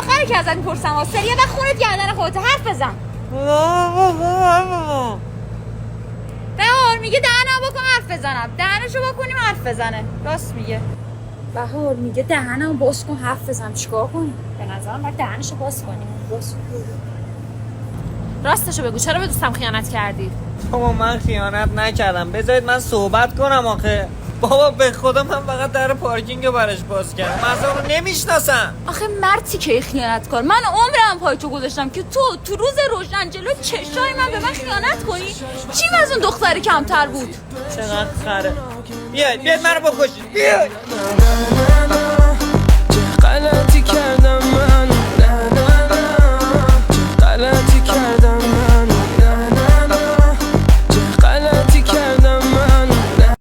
آخره که ازت میپرسم سری یه وقت خونت گردن خودت حرف بزن. بهار میگه دهنم بکن حرف بزنم، دهنشو بکنیم حرف بزنه. راست میگه. بهار میگه دهنم باز کن حرف بزنم، چیکار کنیم؟ به نظرم باید دهنشو باز کنیم. راستشو بگو چرا به دوستم خیانت کردی؟ بابا من خیانت نکردم، بذارید من صحبت کنم. آخه بابا به خدا من فقط در پارکینگ رو براش باز کردم، من اصلا رو نمیشناسم. آخه مرتی که خیانت کن، من عمرم پای تو گذاشتم که تو روز روشن جلو چشای من به من خیانت کنی؟ چیم از اون دختری کمتر بود؟ چقدر خره. بیاید منو بکشید، بیاید.